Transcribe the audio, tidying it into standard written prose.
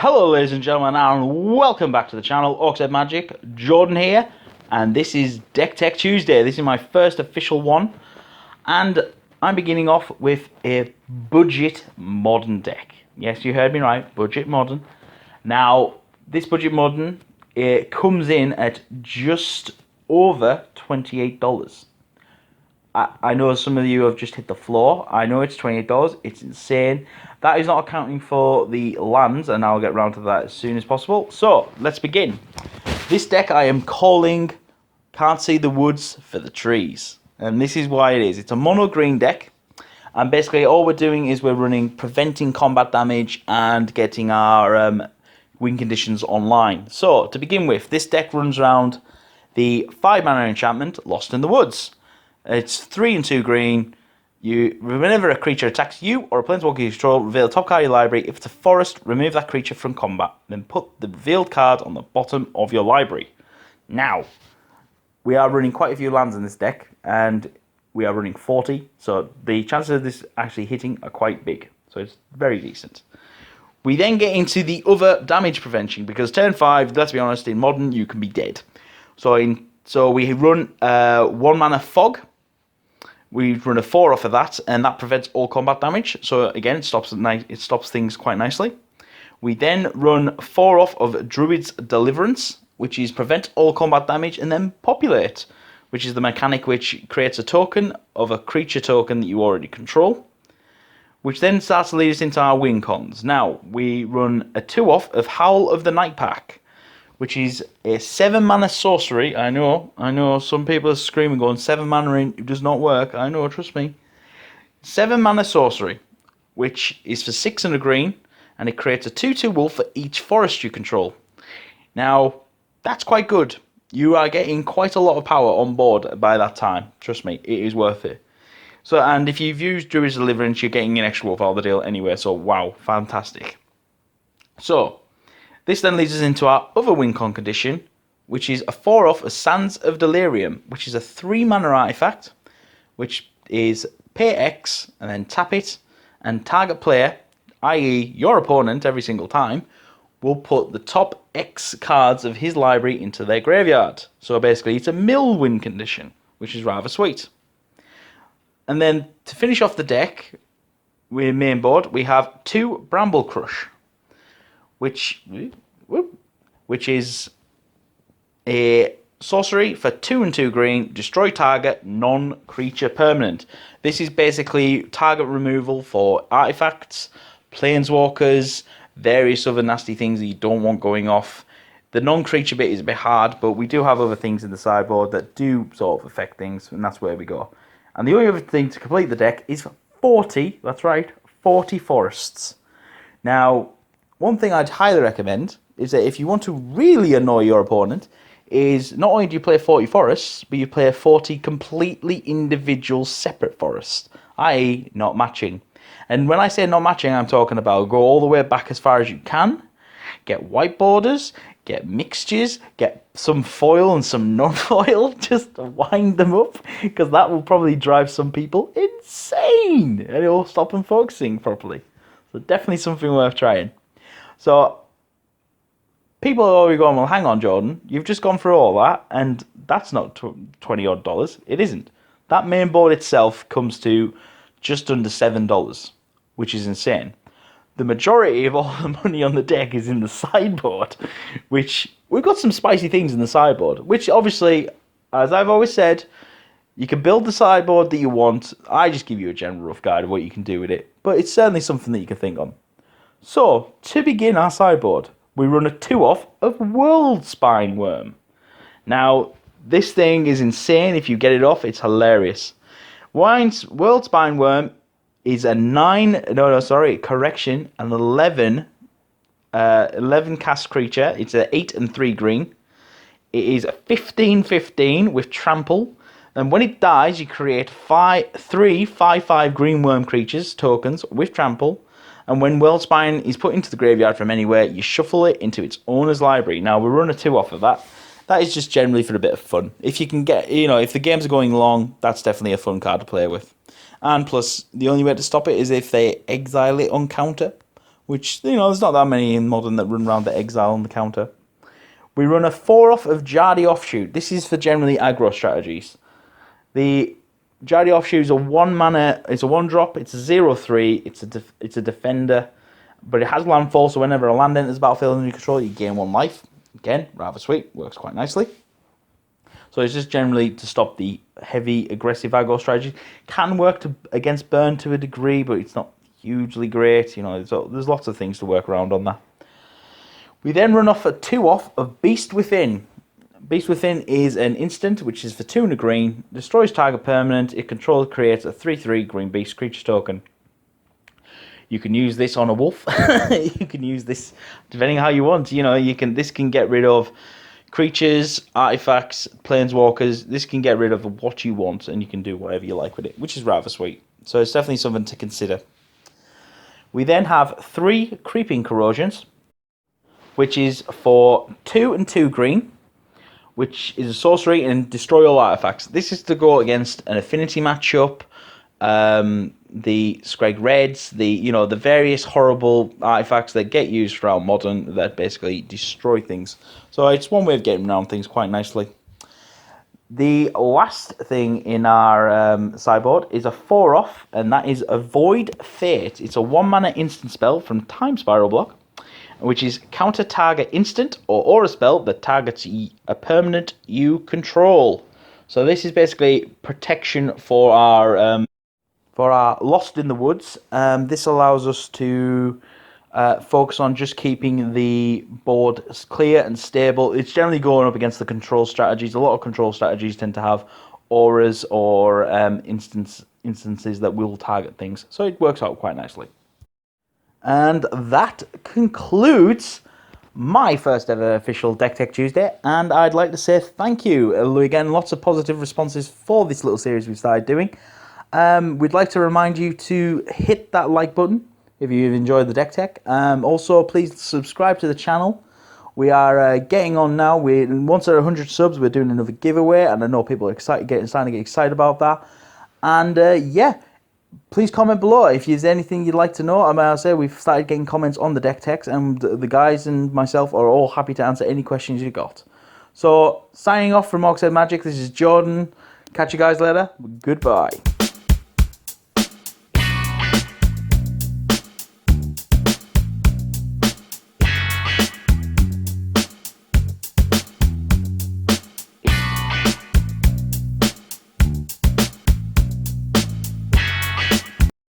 Hello ladies and gentlemen, and welcome back to the channel. Orcshead Magic, Jordan here, and this is Deck Tech Tuesday. This is my first official one, and I'm beginning off with a budget modern deck. Yes, you heard me right, budget modern. Now, this budget modern, it comes in at just over $28. I know some of you have just hit the floor. I know it's $28. It's insane. That is not accounting for the lands, and I'll get around to that as soon as possible. So, let's begin. This deck I am calling Can't See the Woods for the Trees. And this is why it is. It's a mono green deck. And basically all we're doing is we're running preventing combat damage and getting our win conditions online. So, to begin with, this deck runs around the 5-mana enchantment, Lost in the Woods. It's 3 and 2 green. Whenever a creature attacks you or a planeswalker you control, reveal the top card of your library. If it's a forest, remove that creature from combat. Then put the revealed card on the bottom of your library. Now, we are running quite a few lands in this deck, and we are running 40, so the chances of this actually hitting are quite big. So it's very decent. We then get into the other damage prevention, because turn 5, let's be honest, in Modern, you can be dead. So we run 1-mana Fog. We run a 4 off of that, and that prevents all combat damage. So again, it stops things quite nicely. We then run 4 off of Druid's Deliverance, which is prevent all combat damage and then populate, which is the mechanic which creates a token of a creature token that you already control, which then starts to lead us into our win cons. Now, we run a 2 off of Howl of the Night Pack, which is a 7-mana sorcery. I know, some people are screaming, going, 7 mana it does not work. I know, trust me. 7-mana sorcery, which is for 6 and a green, and it creates a 2/2 wolf for each forest you control. Now, that's quite good. You are getting quite a lot of power on board by that time. Trust me, it is worth it. So, and if you've used Druid's Deliverance, you're getting an extra wolf out of the deal anyway, so wow, fantastic. So, this then leads us into our other win con condition, which is a 4 off of Sands of Delirium, which is a 3-mana artifact, which is pay X and then tap it, and target player, i.e. your opponent every single time, will put the top X cards of his library into their graveyard. So basically it's a mill win condition, which is rather sweet. And then to finish off the deck, with main board, we have 2 Bramblecrush, which is a sorcery for 2 and 2 green, destroy target non-creature permanent. This is basically target removal for artifacts, planeswalkers, various other nasty things that you don't want going off. The non-creature bit is a bit hard, but we do have other things in the sideboard that do sort of affect things, and that's where we go. And the only other thing to complete the deck is 40, that's right, 40 forests. Now, one thing I'd highly recommend is that if you want to really annoy your opponent, is not only do you play 40 forests, but you play 40 completely individual separate forests, i.e. not matching. And when I say not matching, I'm talking about go all the way back as far as you can, get white borders, get mixtures, get some foil and some non-foil, just to wind them up, because that will probably drive some people insane, and it will stop them focusing properly. So definitely something worth trying. So, people are already going, well, hang on, Jordan, you've just gone through all that, and that's not $20 odd. It isn't. That main board itself comes to just under $7, which is insane. The majority of all the money on the deck is in the sideboard, which we've got some spicy things in the sideboard, which obviously, as I've always said, you can build the sideboard that you want. I just give you a general rough guide of what you can do with it, but it's certainly something that you can think on. So, to begin our sideboard, we run a 2 off of Worldspine Wurm. Now, this thing is insane. If you get it off, it's hilarious. Worldspine Wurm is a an 11 cast creature. It's an 8 and 3 green. It is a 15/15 with trample. And when it dies, you create 3 5/5 green worm creatures, tokens, with trample. And when Worldspine is put into the graveyard from anywhere, you shuffle it into its owner's library. Now, we run a 2 off of that. That is just generally for a bit of fun. If you can get, if the games are going long, that's definitely a fun card to play with. And plus, the only way to stop it is if they exile it on counter, which, you know, there's not that many in Modern that run around the Exile on the counter. We run a 4-off of Jaddi Offshoot. This is for generally aggro strategies. The Jaddi Offshoot is a 1-mana, it's a 1-drop, it's a 0/3, it's a defender, but it has landfall, so whenever a land enters the battlefield under your control, you gain 1 life. Again, rather sweet, works quite nicely. So it's just generally to stop the heavy, aggressive aggro strategy. Can work against burn to a degree, but it's not hugely great. You know, there's lots of things to work around on that. We then run off a 2-off of Beast Within. Beast Within is an instant, which is for 2 and a green, destroys target permanent. It controls, creates a 3/3 green beast creature token. You can use this on a wolf. You can use this depending how you want. You know, this can get rid of creatures, artifacts, planeswalkers. This can get rid of what you want, and you can do whatever you like with it, which is rather sweet. So it's definitely something to consider. We then have 3 Creeping Corrosions, which is for 2 and 2 green, which is a sorcery and destroy all artifacts. This is to go against an affinity matchup, the Scrag Reds, the various horrible artifacts that get used throughout Modern that basically destroy things. So it's one way of getting around things quite nicely. The last thing in our sideboard is a 4-off, and that is Avoid Fate. It's a 1-mana instant spell from Time Spiral block, which is counter target instant or aura spell that targets a permanent you control. So this is basically protection for our Lost in the Woods. This allows us to focus on just keeping the board clear and stable. It's generally going up against the control strategies. A lot of control strategies tend to have auras or instances that will target things. So it works out quite nicely. And that concludes my first ever official Deck Tech Tuesday, and I'd like to say thank you. Again, lots of positive responses for this little series we've started doing. We'd like to remind you to hit that like button if you've enjoyed the Deck Tech. Also, please subscribe to the channel. We are getting on now. Once there are 100 subs, we're doing another giveaway, and I know people are starting to get excited about that. And yeah, please comment below if there's anything you'd like to know. I'll say we've started getting comments on the Deck Techs, and the guys and myself are all happy to answer any questions you got. So, signing off from Orcside Magic, this is Jordan. Catch you guys later. Goodbye.